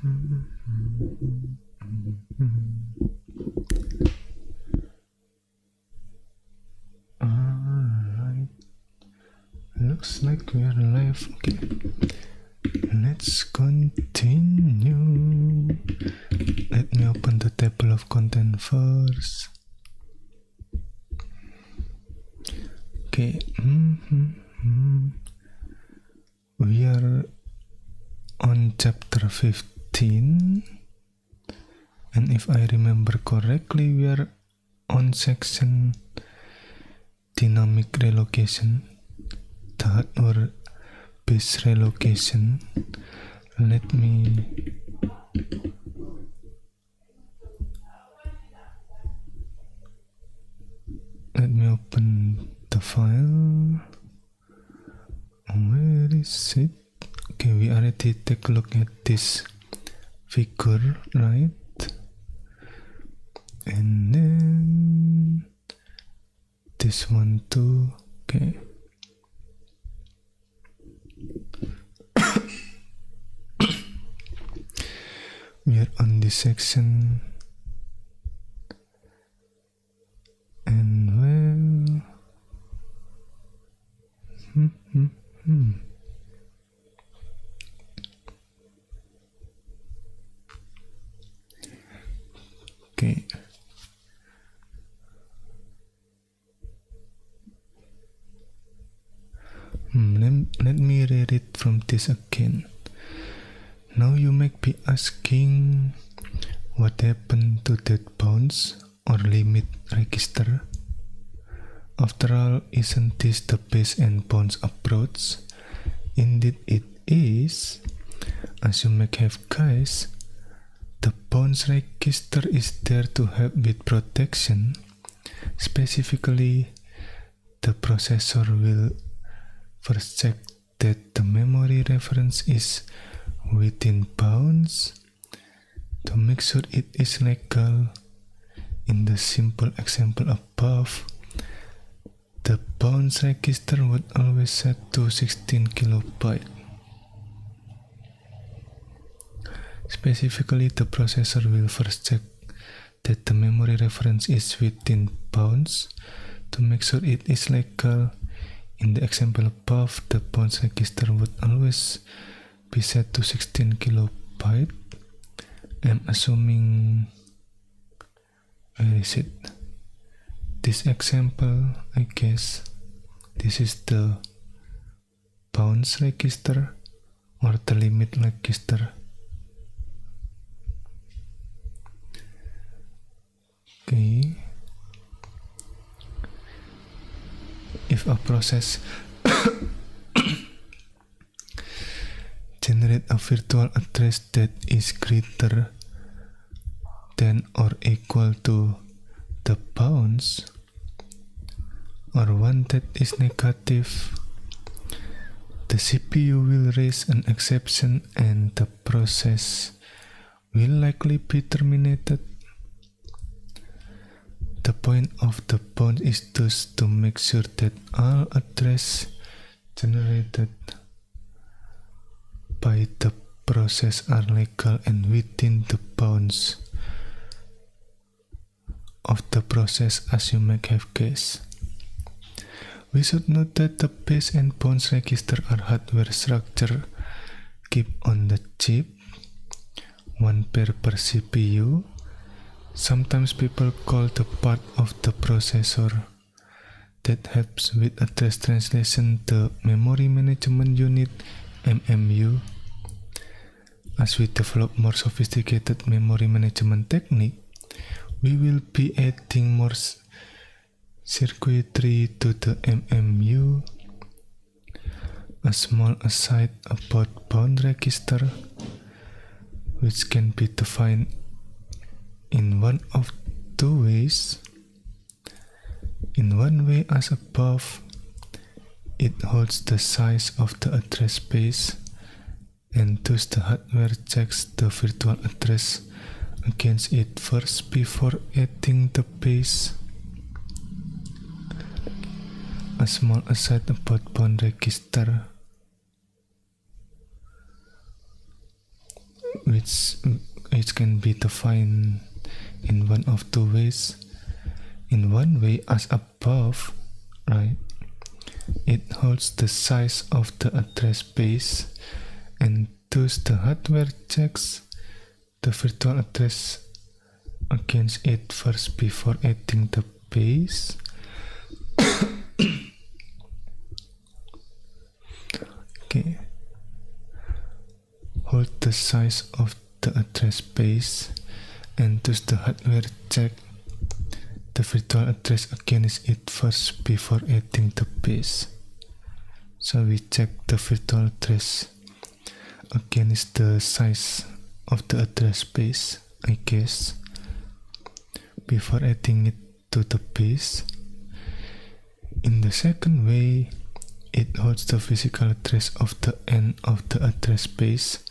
Alright, looks like we are live. Okay, let's continue. Let me open the table of content first. Okay, we are on chapter 15, and if I remember correctly, we are on section dynamic relocation, the hardware based relocation. Let me open the file. Where is it? Okay, we already take a look at this figure, right? And then this one too. Okay. We are on this section, and well, okay. Let me read it from this again. Now you might be asking, what happened to that bounds or limit register? After all, isn't this the base and bounds approach? Indeed it is. As you might have guessed, the bounds register is there to help with protection. Specifically, the processor will first check that the memory reference is within bounds to make sure it is legal. In the simple example above, the bounds register would always set to 16 kilobyte. Specifically, the processor will first check that the memory reference is within bounds to make sure it is legal. In the example above, the bounds register would always be set to 16 kilobyte. I'm assuming, where is it? This example, I guess this is the bounds register or the limit register. Okay. If a process generate a virtual address that is greater than or equal to the bounds, or one that is negative, the CPU will raise an exception and the process will likely be terminated. The point of the bound is thus to make sure that all addresses generated by the process are legal and within the bounds of the process, as you might have guessed. We should note that the base and bounds register are hardware structure kept on the chip, one pair per CPU. Sometimes people call the part of the processor that helps with address translation the Memory Management Unit, MMU. As we develop more sophisticated memory management technique, we will be adding more circuitry to the MMU. A small aside about bound register, which can be defined in one of two ways. In one way, as above, it holds the size of the address space, and thus the hardware checks the virtual address against it first before adding the base. A small aside about bound register, which can be defined in one of two ways. In one way, as above, right? It holds the size of the address space, and thus the hardware checks the virtual address against it first before adding the base. Okay. Hold the size of the address space, and thus the hardware check the virtual address against it first before adding the base. So we check the virtual address against the size of the address space, I guess, before adding it to the base. In the second way, it holds the physical address of the end of the address space,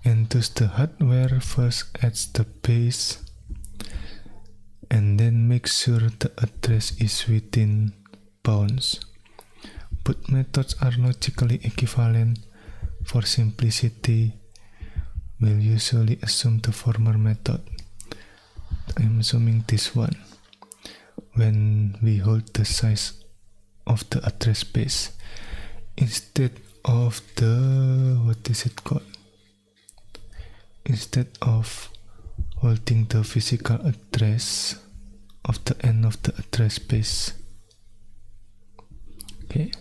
and thus the hardware first adds the base and then makes sure the address is within bounds. Both methods are logically equivalent. For simplicity, we'll usually assume the former method. I'm assuming this one, when we hold the size of the address space instead of the, what is it called? Instead of holding the physical address of the end of the address space. Okay.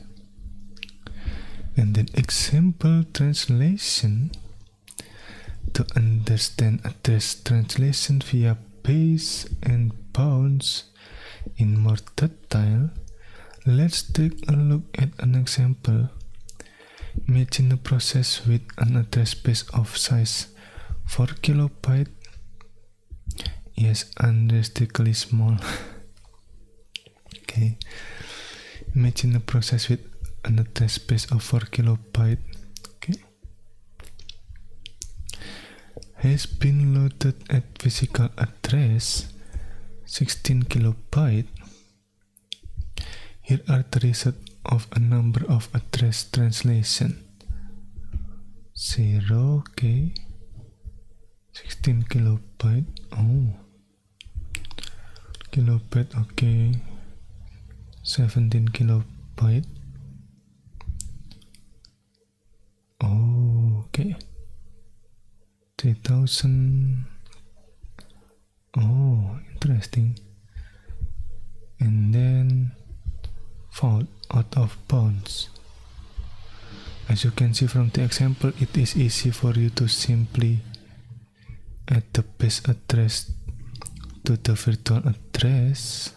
And then example translation. To understand address translation via base and bounds in more detail, let's take a look at an example. Imagine a process with an address space of size 4 kilobyte. Yes, unrealistically small. Okay. Imagine a process with an address space of 4 kilobyte. Okay. Has been loaded at physical address 16 kilobyte. Here are the results of a number of address translation. 0, okay. 16 kilobyte. Oh. Kilobyte, okay. 17 kilobyte. Oh, okay. 3000. Oh, interesting. And then fall out of bounds. As you can see from the example, it is easy for you to simply add the base address to the virtual address.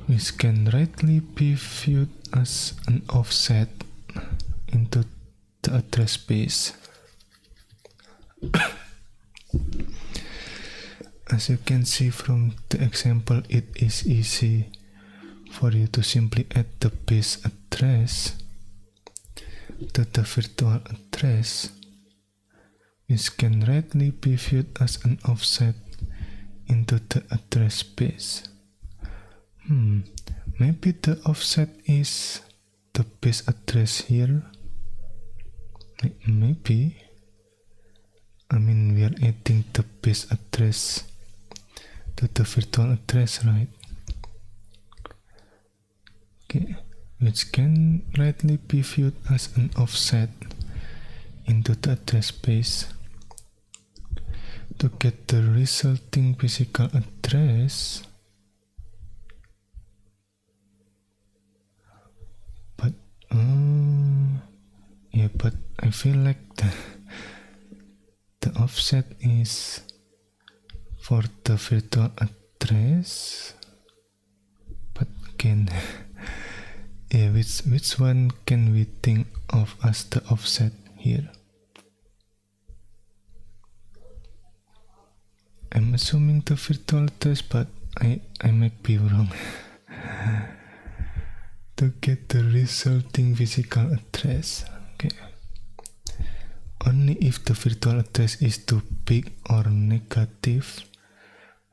Which can rightly be viewed as an offset into the address space. As you can see from the example, it is easy for you to simply add the base address to the virtual address, which can rightly be viewed as an offset into the address space. Maybe the offset is the base address here. Maybe. I mean, we are adding the base address to the virtual address, right? Okay, which can rightly be viewed as an offset into the address space. To get the resulting physical address, but yeah, but I feel like the offset is for the virtual address, but again, yeah, which one can we think of as the offset here? I'm assuming the virtual address, but I might be wrong. To get the resulting physical address, okay. Only if the virtual address is too big or negative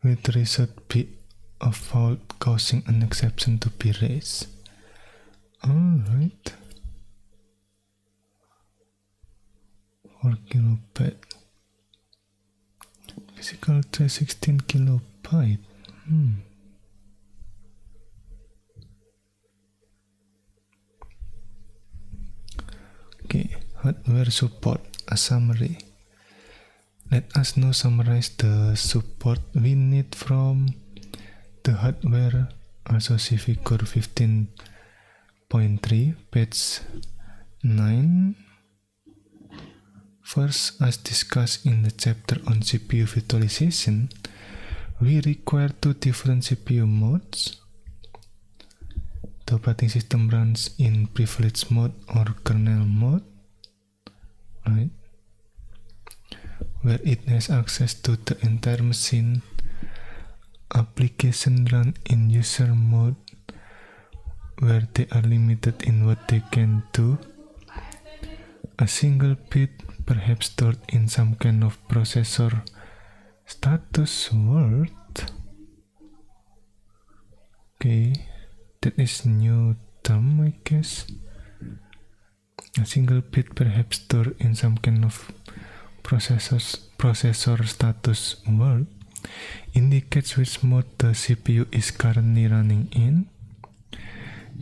will the result be a fault causing an exception to be raised. Alright. 4 kilobyte. Physical trace 16 kilobyte. Okay, hardware support, a summary. Let us now summarize the support we need from the hardware. Also see figure 15.3, page 9. First, as discussed in the chapter on CPU virtualization, we require two different CPU modes. The operating system runs in privileged mode or kernel mode, right? Where it has access to the entire machine. Application run in user mode, where they are limited in what they can do. A single bit, perhaps stored in some kind of processor status word. Okay, that is new term, I guess. A single bit, perhaps stored in some kind of processor status word, indicates which mode the CPU is currently running in.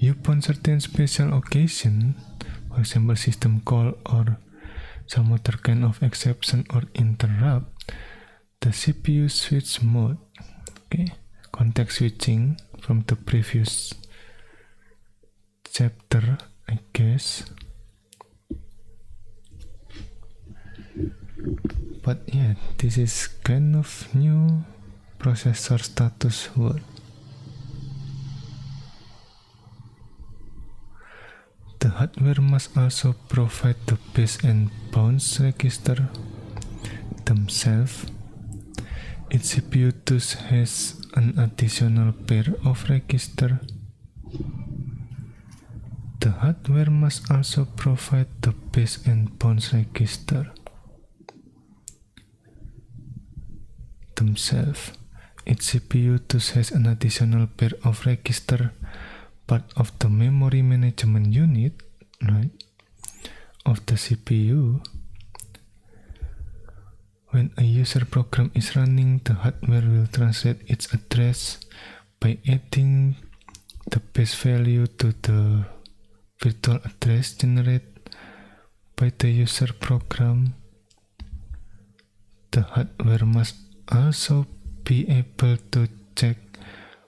Upon certain special occasion, for example system call or some other kind of exception or interrupt, the CPU switch mode. Okay, context switching from the previous chapter, I guess. But yeah, this is kind of new processor status word. The hardware must also provide the base and bounce register themselves. Each CPU thus has an additional pair of register. The hardware must also provide the base and bounce register themselves. Each CPU thus has an additional pair of register, part of the memory management unit, right, of the CPU. When a user program is running, the hardware will translate its address by adding the base value to the virtual address generated by the user program. The hardware must also be able to check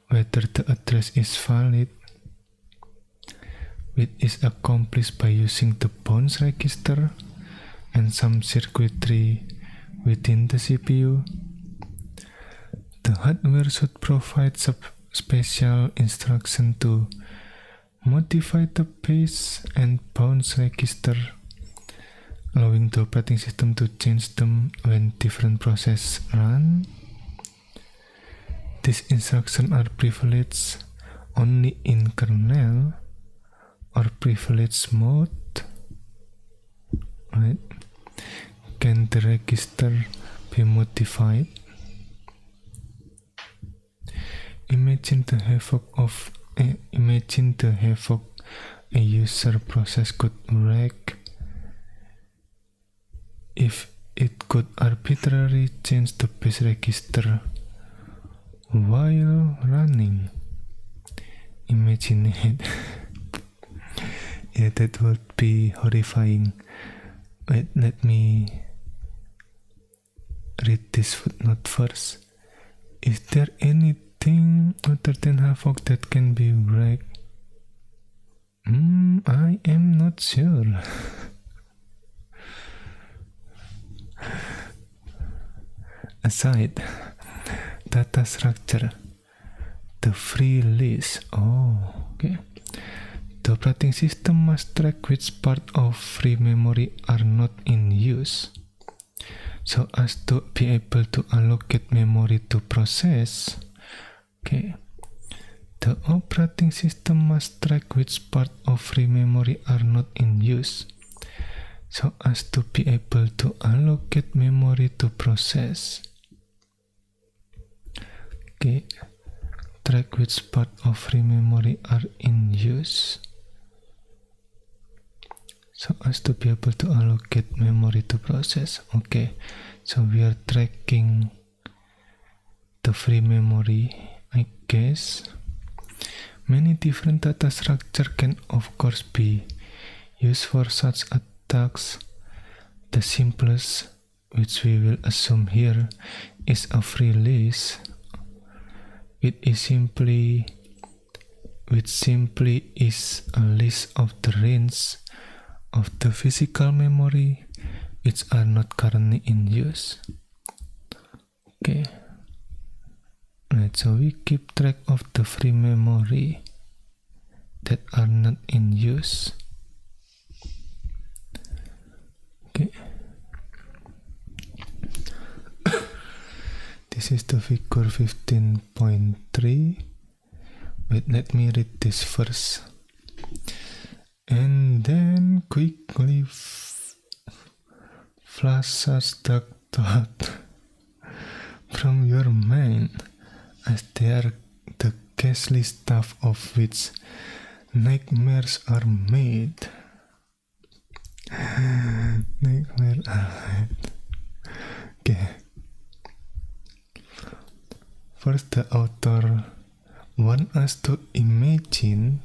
whether the address is valid, which is accomplished by using the bounce register and some circuitry within the CPU. The hardware should provide special instruction to modify the base and bounce register, allowing the operating system to change them when different processes run. These instructions are privileged only in kernel or privileged mode, right? Can the register be modified? Imagine the havoc a user process could wreak if it could arbitrarily change the base register while running. Imagine it. Yeah, that would be horrifying. Wait, let me read this footnote first. Is there anything other than havoc that can be wrecked? I am not sure. Aside, data structure, the free list. Oh, okay. The operating system must track which part of free memory are not in use, so as to be able to allocate memory to process. Okay. The operating system must track which part of free memory are not in use, so as to be able to allocate memory to process. Okay. Track which part of free memory are in use, so as to be able to allocate memory to process. Okay, so we are tracking the free memory, I guess. Many different data structure can of course be used for such attacks. The simplest, which we will assume here, is a free list, which simply is a list of the range of the physical memory which are not currently in use. Okay. Right, so we keep track of the free memory that are not in use. Okay. This is the figure 15.3. Wait, let me read this first. And then quickly flush the thought from your mind, as they are the ghastly stuff of which nightmares are made. Nightmares are made. Okay. First, the author wants us to imagine,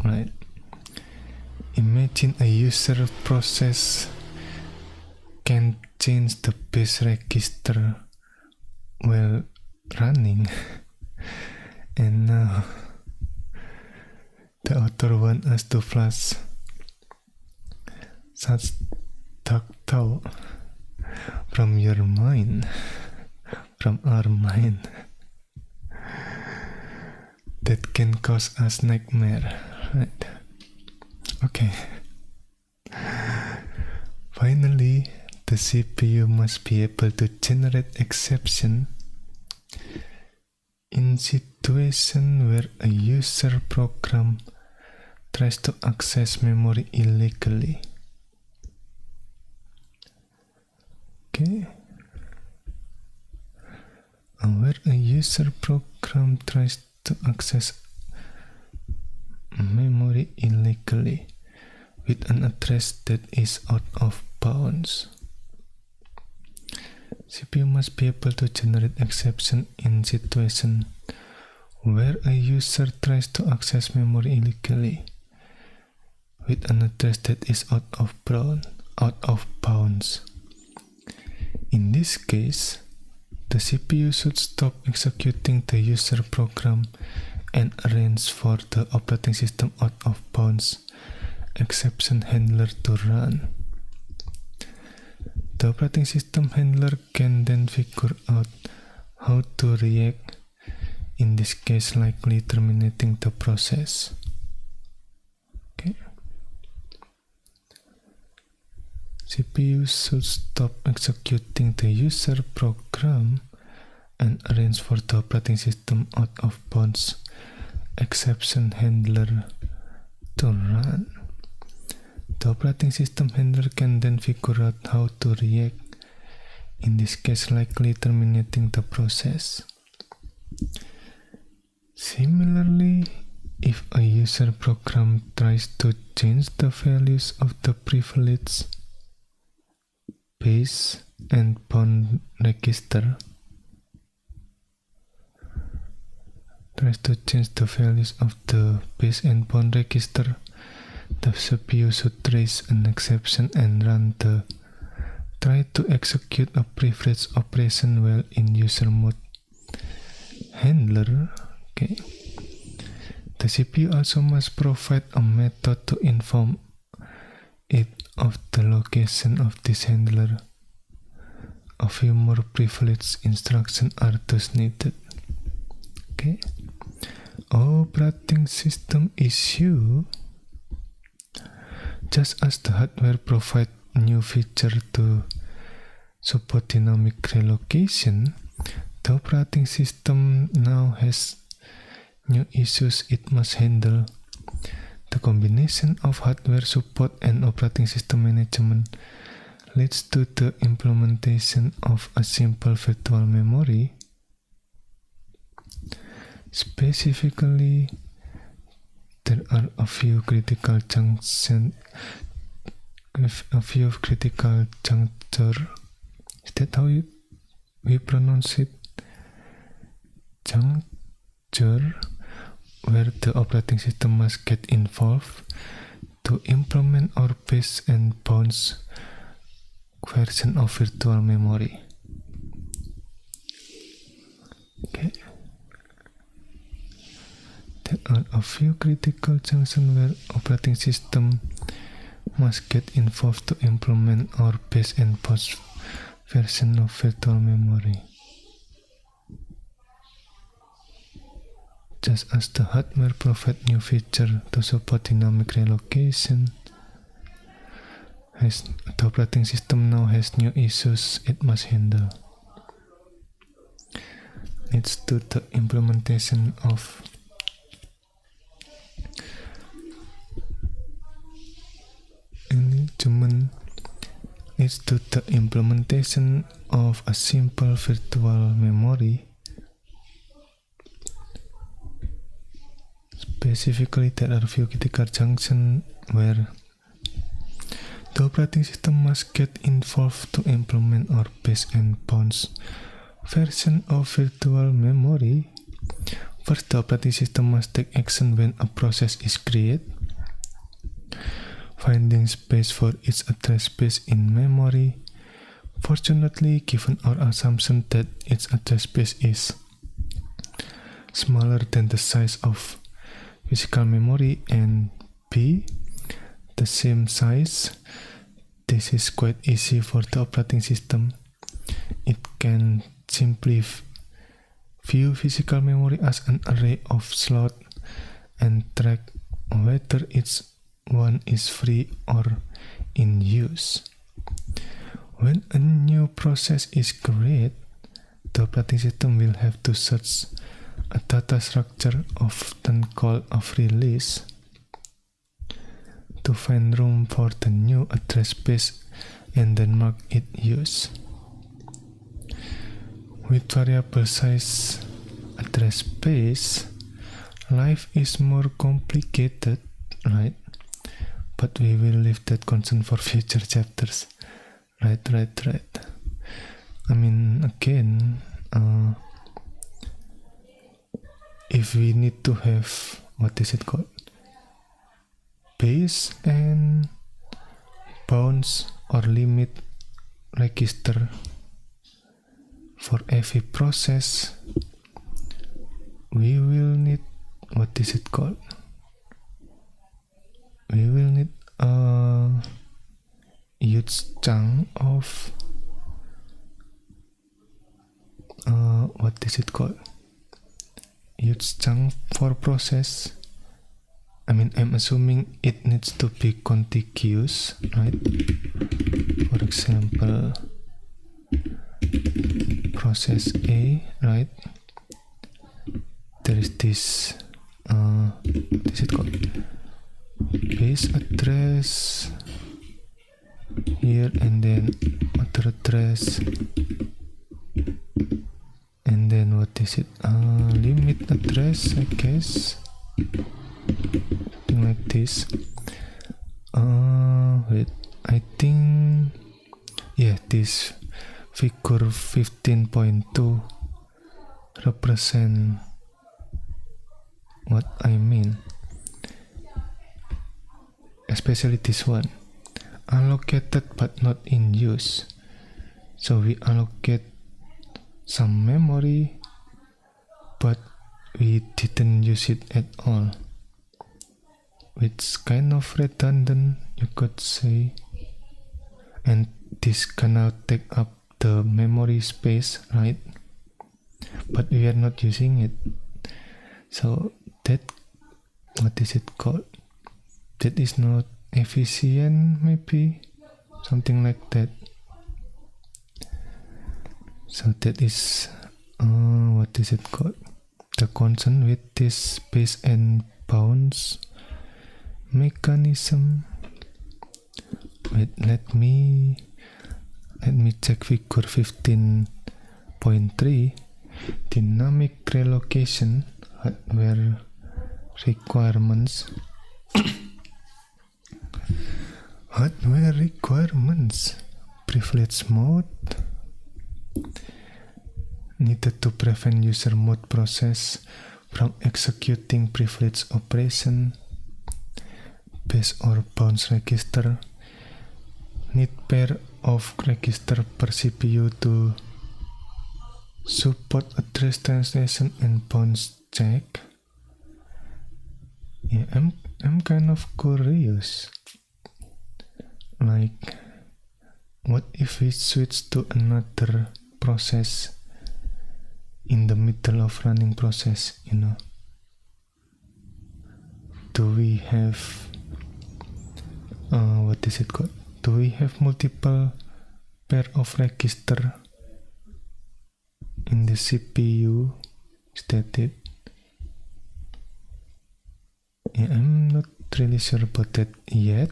right? Imagine a user process can change the base register while running, and now the author wants us to flush such dark thought from your mind, from our mind, that can cause us nightmare, right? Okay. Finally, the CPU must be able to generate exception in situation where a user program tries to access memory illegally. Okay. And where a user program tries to access memory illegally with an address that is out of bounds. CPU must be able to generate exception in situation where a user tries to access memory illegally with an address that is out of bounds. In this case, the CPU should stop executing the user program and arrange for the operating system out of bounds exception handler to run. The operating system handler can then figure out how to react, in this case likely terminating the process. Okay. CPU should stop executing the user program and arrange for the operating system out of bounds exception handler to run. The operating system handler can then figure out how to react, in this case likely terminating the process. Similarly, if a user program tries to change the values of the privilege base and bound register, the CPU should raise an exception and run the try to execute a privilege operation while in user mode handler. Okay. The CPU also must provide a method to inform it of the location of this handler. A few more privileged instructions are thus needed. Okay. Operating system issue. Just as the hardware provides new feature to support dynamic relocation, the operating system now has new issues it must handle. The combination of hardware support and operating system management leads to the implementation of a simple virtual memory. Specifically, there are a few critical junctions a few critical juncture. Is that how we pronounce it? Juncture, where the operating system must get involved to implement or base and bounds version of virtual memory. Okay. There are a few critical junctions where operating system must get involved to implement or base and bounds version of virtual memory. Just as the hardware provides new features to support dynamic relocation, the operating system now has new issues it must handle. Leads to the implementation of a simple virtual memory. Specifically, there are few critical junctions where the operating system must get involved to implement or base and bounds version of virtual memory. First, the operating system must take action when a process is created, finding space for its address space in memory. Fortunately, given our assumption that its address space is smaller than the size of physical memory and B, the same size, this is quite easy for the operating system. It can simply view physical memory as an array of slots and track whether each one is free or in use. When a new process is created, the operating system will have to search a data structure, often called a free list, to find room for the new address space and then mark it use. With variable size address space, life is more complicated, right? But we will leave that concern for future chapters. Right. I mean, again, if we need to have, base and bounds or limit register for every process, we will need, we will need a huge chunk of huge chunk for process. I mean, I'm assuming it needs to be contiguous, right? For example, process A, right? There is this base address here, and then other address, and then limit address, I guess, something like this. I think, yeah, this figure 15.2 represent what I mean, especially this one, allocated but not in use. So we allocate some memory, but we didn't use it at all, which kind of redundant, you could say. And this cannot take up the memory space, right? But we are not using it, so that, that is not efficient, maybe something like that. So that is the concern with this base and bounds mechanism. Wait, let me check figure 15.3, dynamic relocation hardware requirements. Hardware requirements. Privilege mode needed to prevent user mode process from executing privilege operation. Base or bounce register need pair of register per CPU to support address translation and bounce check. Yeah, I'm kind of curious. Like, what if we switch to another process in the middle of running process, Do we have what is it called? Do we have multiple pair of register in the CPU? Is that it? Yeah, I'm not really sure about that yet.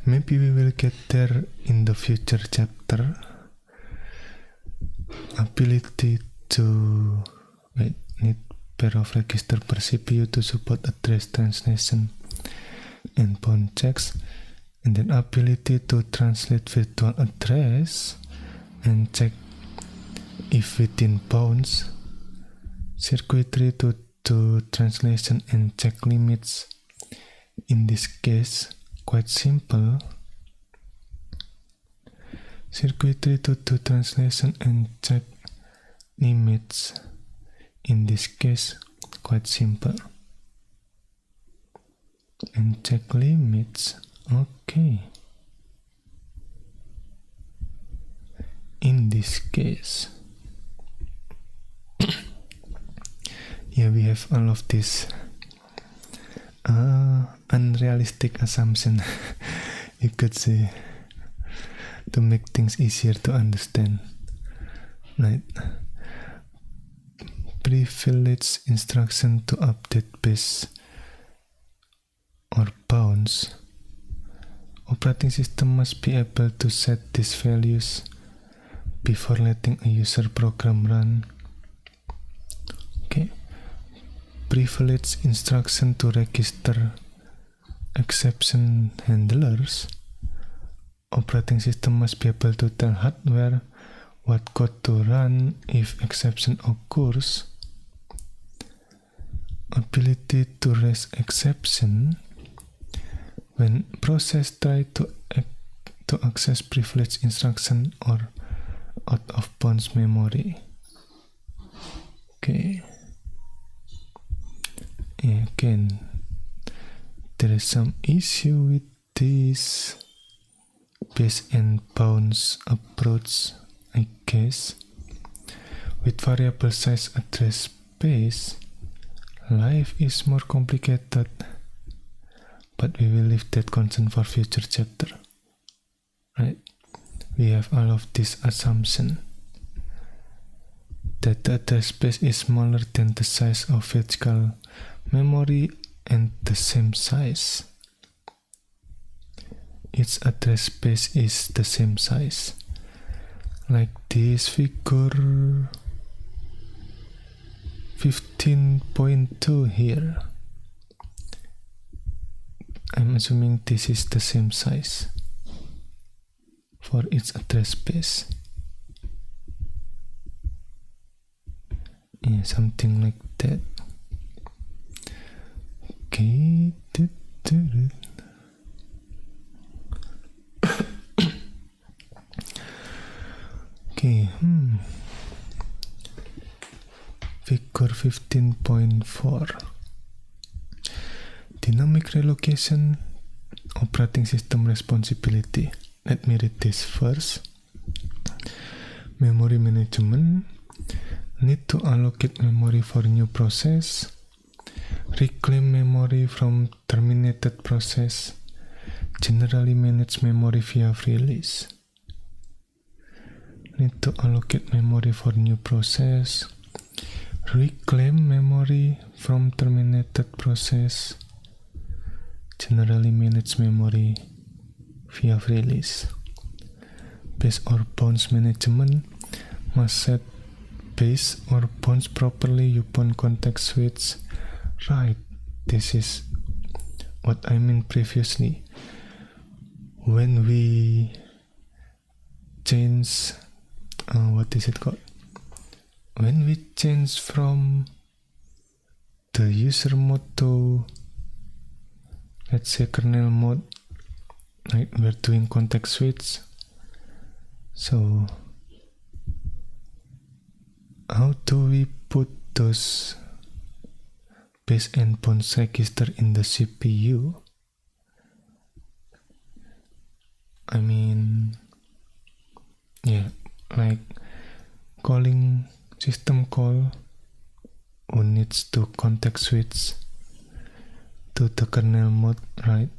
Maybe we will get there in the future chapter. Ability to need pair of register per CPU to support address translation and bound checks, and then ability to translate virtual address and check if within bounds, circuitry to do translation and check limits. In this case, quite simple. Circuitry to do translation and check limits. In this case, quite simple. And check limits. Okay. In this case, yeah, we have all of this unrealistic assumption, you could say, to make things easier to understand. Right? Privilege instruction to update base or bounds. Operating system must be able to set these values before letting a user program run. Okay. Privilege instruction to register exception handlers. Operating system must be able to tell hardware what code to run if exception occurs. Ability to raise exception when process try to access privilege instruction or out of bounds memory. Okay. Yeah, again, there is some issue with this base and bounds approach, I guess. With variable size address space, life is more complicated, but we will leave that concern for future chapter. Right? We have all of this assumption that the address space is smaller than the size of physical memory and the same size. Its address space is the same size. Like this figure 15.2 here. I'm assuming this is the same size for its address space. Yeah, something like that. Okay. Okay. Figure 15.4. Dynamic relocation, operating system responsibility. Let me read this first. Memory management. Need to allocate memory for new process. Reclaim memory from terminated process. Generally manage memory via release. Need to allocate memory for new process. Reclaim memory from terminated process. Generally manage memory via release. Base or bounds management must set base or bounds properly upon context switch. Right, this is what I mean previously, when we change what is it called? When we change from the user mode to, let's say, kernel mode, right? We're doing context switch. So how do we put those base and bounds register in the CPU? I mean, yeah, like calling system call who needs to context switch to the kernel mode, right?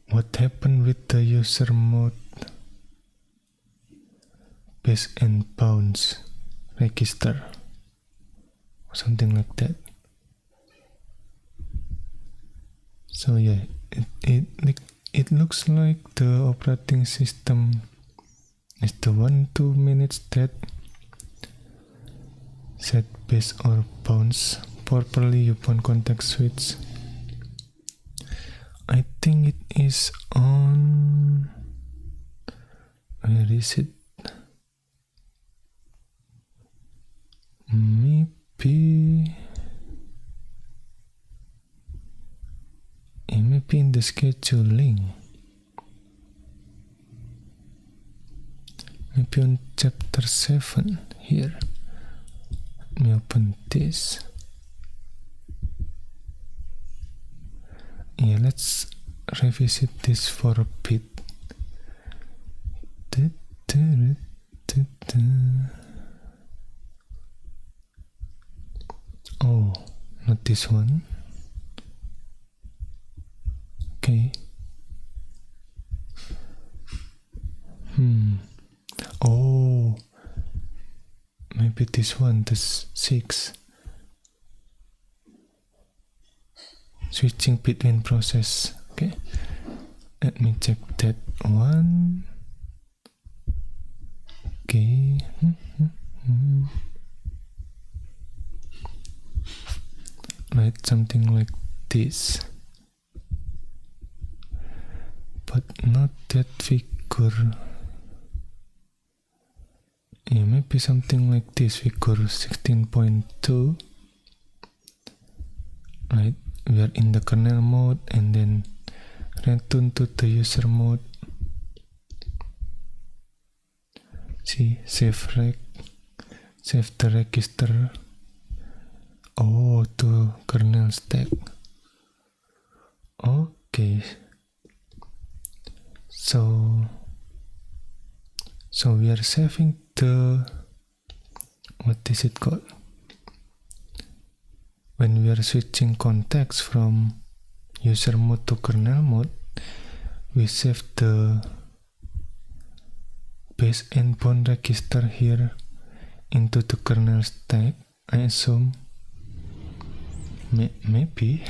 What happened with the user mode base and bounds register? Something like that. So yeah, it looks like the operating system is the 1-2 minutes that set base or bounds properly upon context switch. I think it is on, where is it? Maybe in the scheduling, maybe on chapter 7 here. Let me open this. Yeah, let's revisit this for a bit. Oh, not this one. Okay. Oh, maybe this one, this 6. Switching between process. Okay, let me check that one. Okay. Right, something like this, but not that figure. Yeah, maybe something like this, figure 16.2. Right, we are in the kernel mode and then return to the user mode. See, save the register. Oh, to kernel stack. Okay. So we are saving the, what is it called? When we are switching context from user mode to kernel mode, we save the base and bound register here into the kernel stack, I assume. Maybe.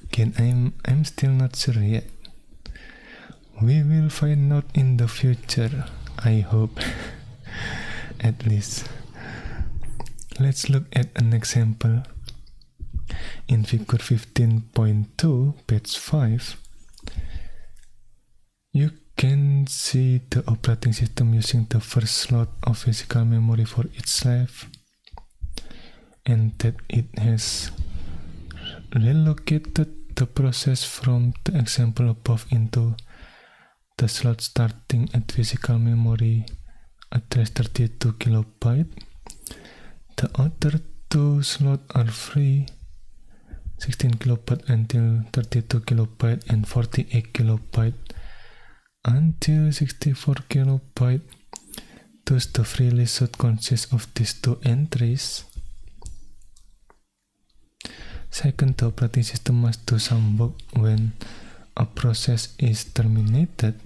Again, I'm still not sure yet. We will find out in the future, I hope. At least. Let's look at an example. In figure 15.2, page 5, you can see the operating system using the first slot of physical memory for each slave, and that it has relocated the process from the example above into the slot starting at physical memory address 32 kilobyte. The other two slots are free, 16 kilobyte until 32 kilobyte and 48 kilobyte until 64 kilobyte. Thus the free list should consist of these two entries. Second, the operating system must do some work when a process is terminated.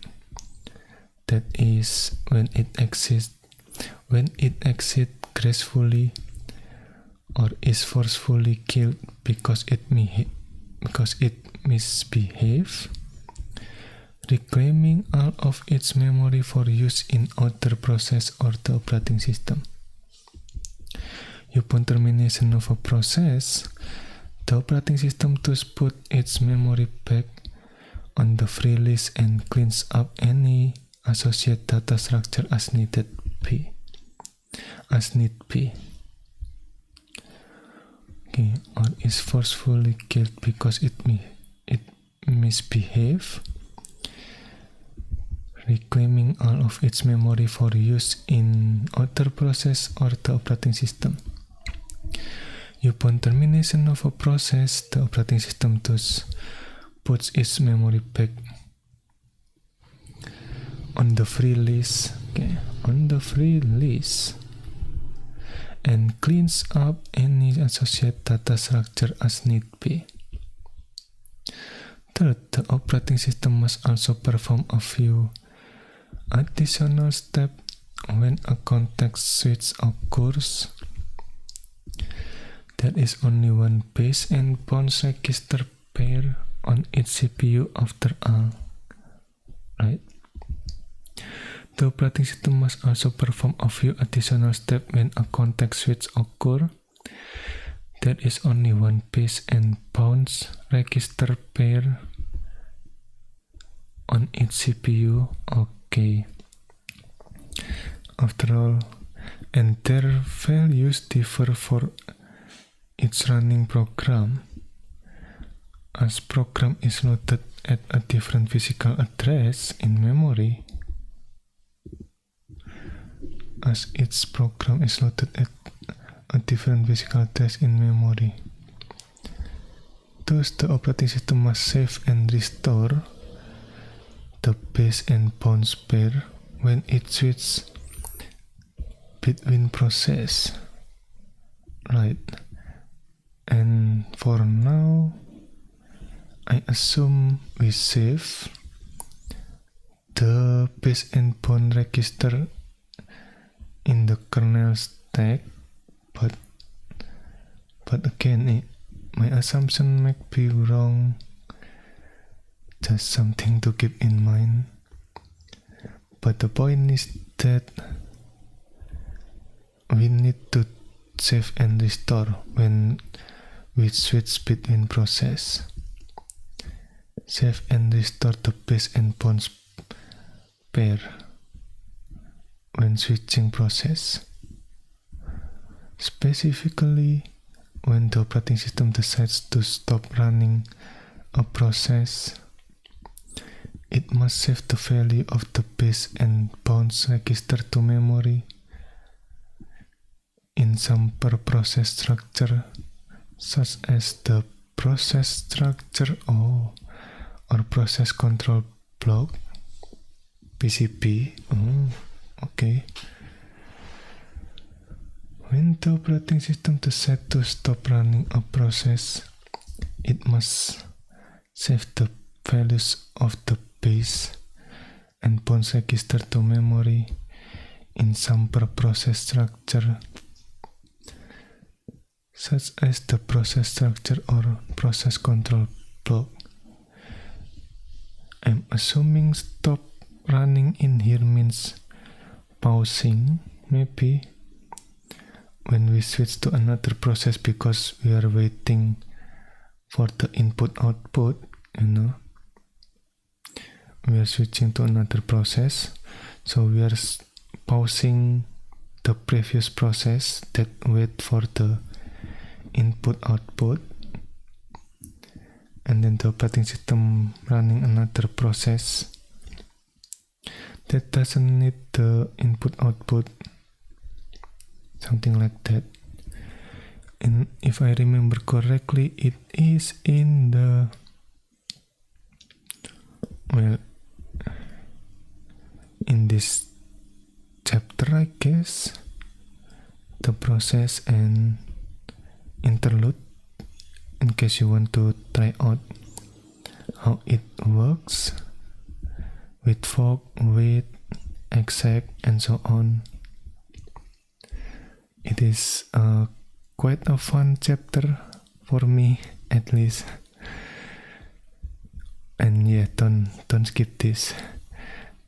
That is, when it exits gracefully or is forcefully killed because it misbehaved, reclaiming all of its memory for use in other process or the operating system. Upon termination of a process, The operating system thus put its memory back on the free list and cleans up any associated data structure as need be. Okay, or is forcefully killed because it misbehave, reclaiming all of its memory for use in other process or the operating system. Upon termination of a process, the operating system thus puts its memory back on the free list, and cleans up any associated data structure as need be. Third, the operating system must also perform a few additional steps when a context switch occurs. There is only one base and bounds register pair on its CPU after all, right? The operating system must also perform a few additional steps when a context switch occurs. There is only one base and bounds register pair on its CPU. Okay. After all, and their values differ for each running program, as program is loaded at a different physical address in memory. As each program is loaded at a different physical address in memory. Thus, the operating system must save and restore the base and bounds pair when it switches between process. Right. And for now, I assume we save the base and bound register in the kernel stack, but again, my assumption might be wrong. Just something to keep in mind. But the point is that we need to save and restore when we switch between process. Save and restore the base and bounds pair when switching process. Specifically, when the operating system decides to stop running a process, it must save the value of the base and bounds register to memory in some per process structure, such as the process structure or process control block, PCB. Okay. When the operating system decides to stop running a process, it must save the values of the base and bounds register to memory in some per process structure, such as the process structure or process control block. I'm assuming stop running in here means pausing, maybe, when we switch to another process because we are waiting for the input-output, we are switching to another process, so we are pausing the previous process that wait for the input-output, and then the operating system running another process that doesn't need the input-output, something like that. And if I remember correctly, it is in the, in this chapter, I guess, the process and interlude, in case you want to try out how it works with fork, wait, exec, and so on. It is quite a fun chapter for me, at least. And yeah, don't skip this.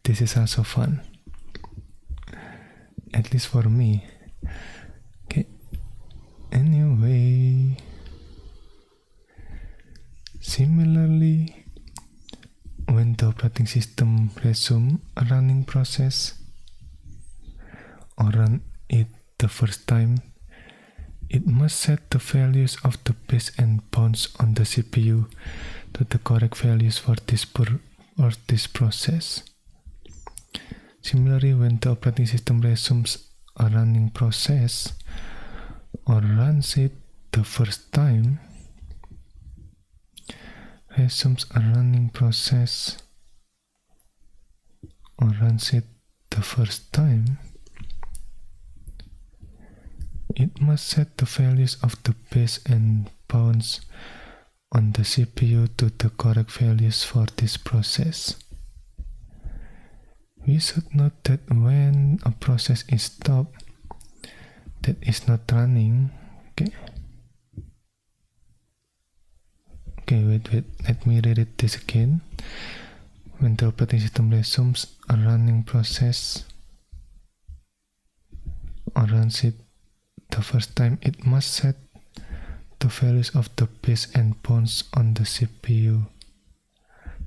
This is also fun, at least for me. Okay. Anyway, Similarly, when the operating system resumes a running process or run it the first time, it must set the values of the base and bounds on the CPU to the correct values for this process. Similarly, when the operating system resumes a running process or runs it the first time, resumes a running process or runs it the first time, it must set the values of the base and bounds on the CPU to the correct values for this process. We should note that when a process is stopped that is not running, wait, let me read it this again. When the operating system resumes a running process or runs it the first time, it must set the values of the base and bounds on the CPU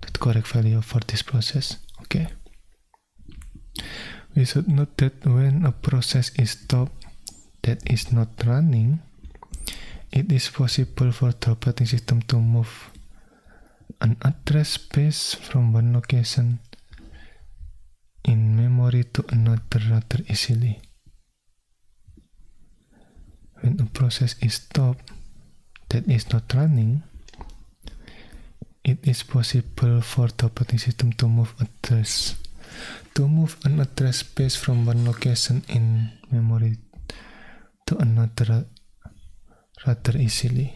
to the correct value for this process. Okay. We should note that when a process is stopped that is not running, it is possible for the operating system to move an address space from one location in memory to another rather easily. When a process is stopped that is not running, it is possible for the operating system to move an address space from one location in memory to another rather easily.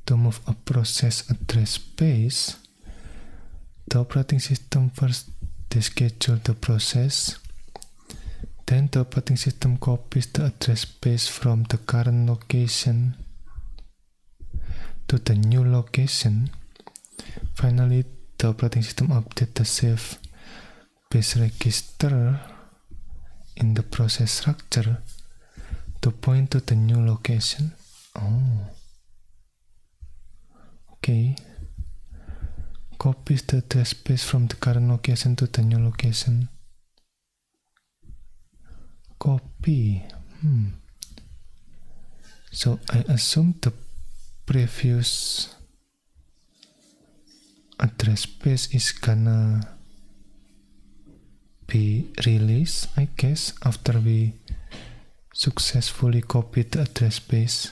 To move a process address space, the operating system first deschedules the process, then the operating system copies the address space from the current location to the new location. Finally, the operating system updates the saved base register in the process structure to point to the new location. Okay. Copies the address space from the current location to the new location. Copy. So I assume the previous address space is gonna be released, I guess, after we successfully copied the address space.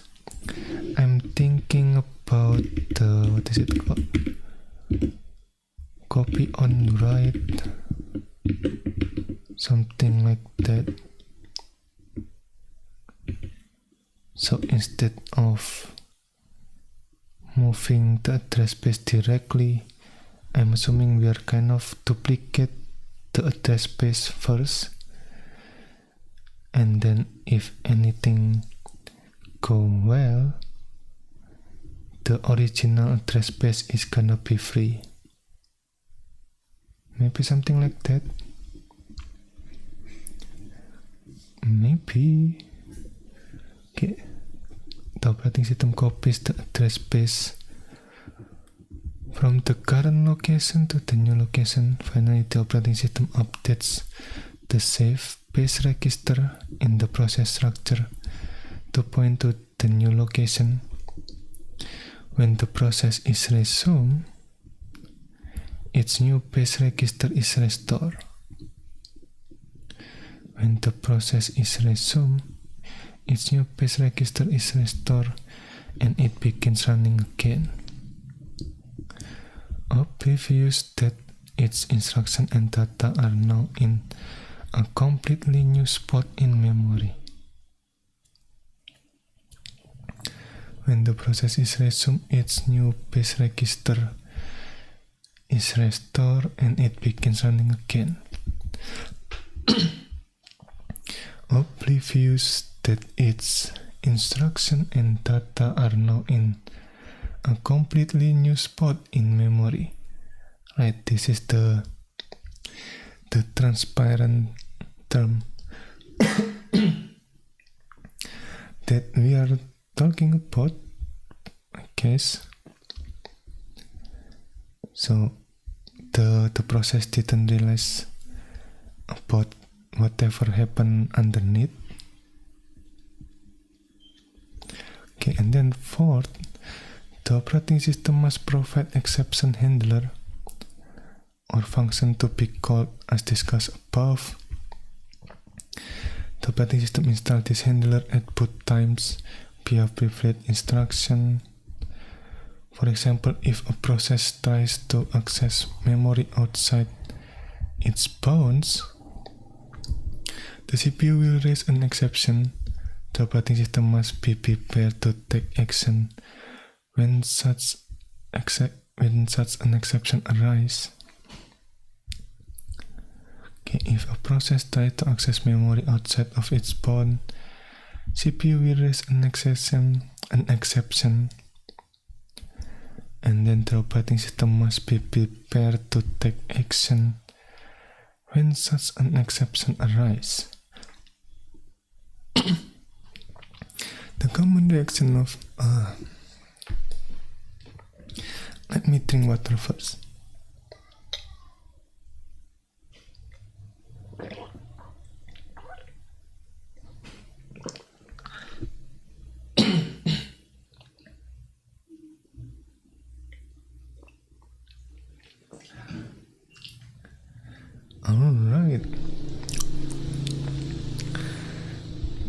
I'm thinking about the, what is it called? Copy on write, something like that. So instead of moving the address space directly, I'm assuming we are kind of duplicate the address space first, and then if anything go well, the original address space is gonna be free. Maybe something like that. Maybe. Okay. The operating system copies the address space from the current location to the new location. Finally, the operating system updates the saved base register in the process structure to point to the new location. When the process is resumed, its new base register is restored. When the process is resumed, its new base register is restored and it begins running again. A previews that its instruction and data are now in a completely new spot in memory. When the process is resumed, its new base register is restored and it begins running again. A previews that its instruction and data are now in a completely new spot in memory. Right, this is the transparent term that we are talking about, I guess. So the process didn't realize about whatever happened underneath. Okay, and then fourth, the operating system must provide exception handler or function to be called as discussed above. The operating system installs this handler at boot times via preferred instruction. For example, if a process tries to access memory outside its bounds, the CPU will raise an exception. The operating system must be prepared to take action when such an exception arises. Okay, if a process tries to access memory outside of its bound, CPU will raise an exception, and then the operating system must be prepared to take action when such an exception arises. The common reaction of let me drink water first. Alright.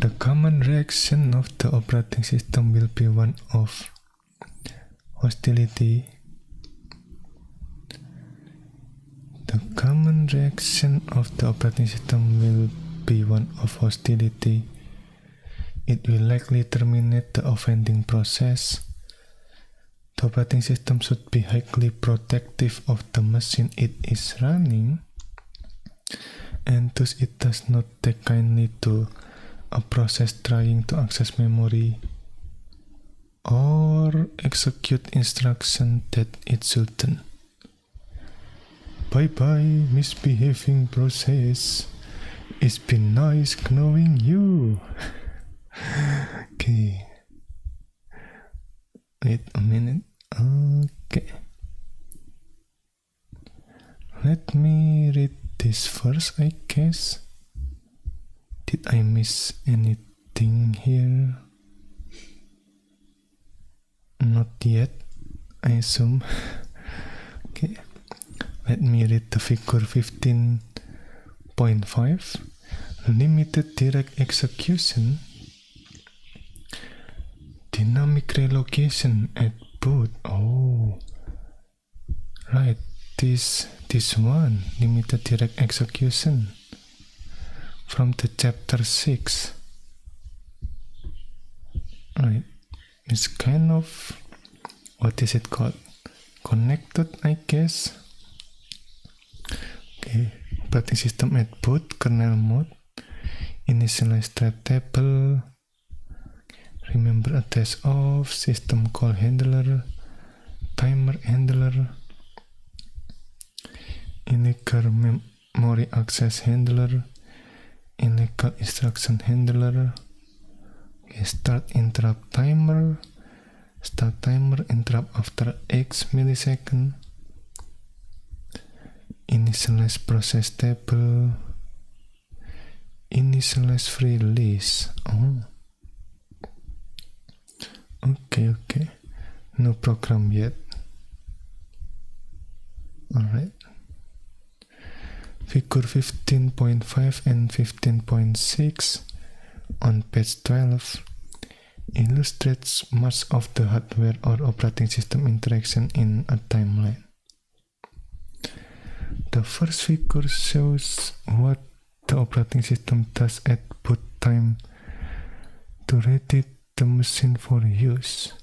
The common reaction of the operating system will be one of hostility. The common reaction of the operating system will be one of hostility. It will likely terminate the offending process. The operating system should be highly protective of the machine it is running, and thus it does not take kindly to a process trying to access memory or execute instruction that it shouldn't. Bye-bye, misbehaving process. It's been nice knowing you. Okay. Wait a minute. Okay. Let me read this first, I guess. Did I miss anything here? Not yet, I assume. Okay. Let me read the figure 15.5. Limited direct execution. Dynamic relocation at boot. Oh, right. This one, limited direct execution, from the chapter 6. Right. It's kind of, what is it called? Connected, I guess. Okay. Operating system at boot, kernel mode, initialize thread table, remember a dash off, system call handler, timer handler, illegal memory access handler, illegal instruction handler. Okay, start interrupt timer, start timer interrupt after X millisecond, initialize process table, initialize free release. Oh, okay, no program yet. Alright. Figure 15.5 and 15.6 on page 12 illustrates much of the hardware or operating system interaction in a timeline. The first figure shows what the operating system does at boot time to ready the machine for use.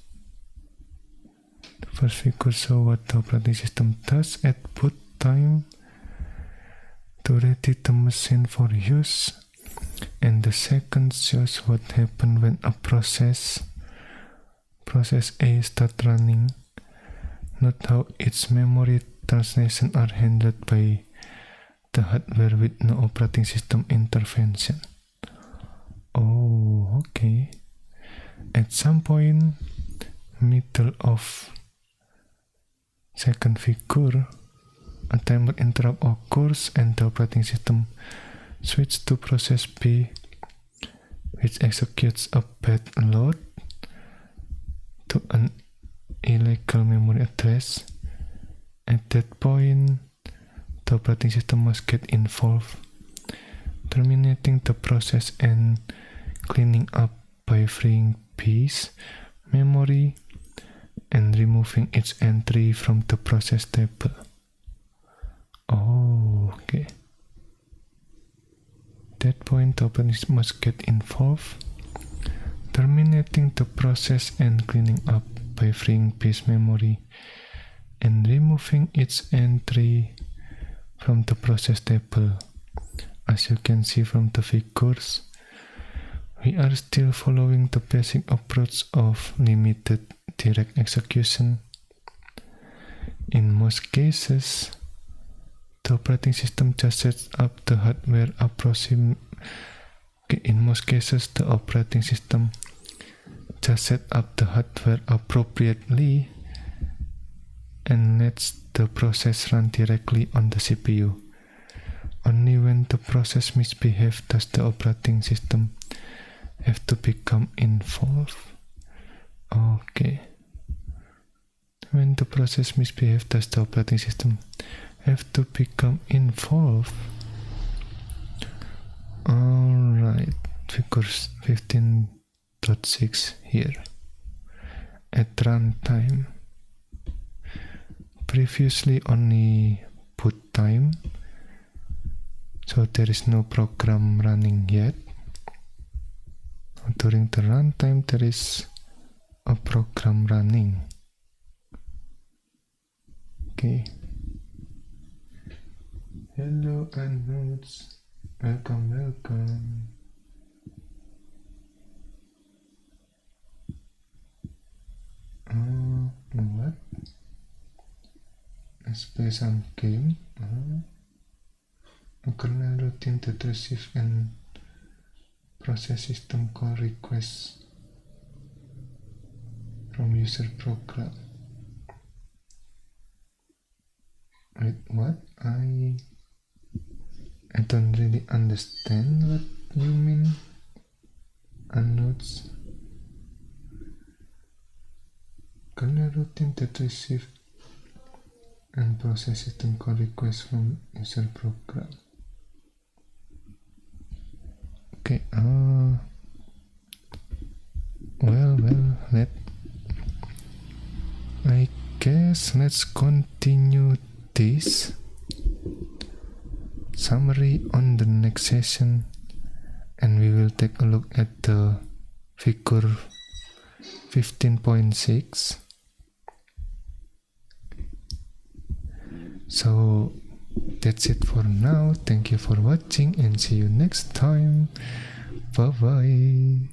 The first figure shows what the operating system does at boot time to ready the machine for use, and the second shows what happens when a process A starts running, not how its memory translation are handled by the hardware with no operating system intervention. Oh, okay. At some point, middle of Second figure, a timer interrupt occurs and the operating system switches to process B, which executes a bad load to an illegal memory address. At that point, the operating system must get involved, terminating the process and cleaning up by freeing B's memory and removing its entry from the process table. Oh, okay. At that point, the operating system must get involved, terminating the process and cleaning up by freeing B's memory and removing its entry from the process table. As you can see from the figures, we are still following the basic approach of limited direct execution. In most cases, the operating system just sets up the hardware appropriately and lets the process run directly on the CPU. Only when the process misbehaves does the operating system have to become involved. Okay. When the process misbehaves, does the operating system have to become involved? Alright, figures 15.6 here. At runtime, previously only boot time, so there is no program running yet. During the runtime, there is a program running. Okay. Hello Anodes, welcome. What? Let's play some game. A kernel routine that receives and process system call requests from user program. Wait, what? I don't really understand what you mean. Anodes. Kernel routine that receives and process system call requests from user program. Okay, I guess let's continue this summary on the next session, and we will take a look at the figure 15.6. So that's it for now. Thank you for watching and see you next time. Bye bye.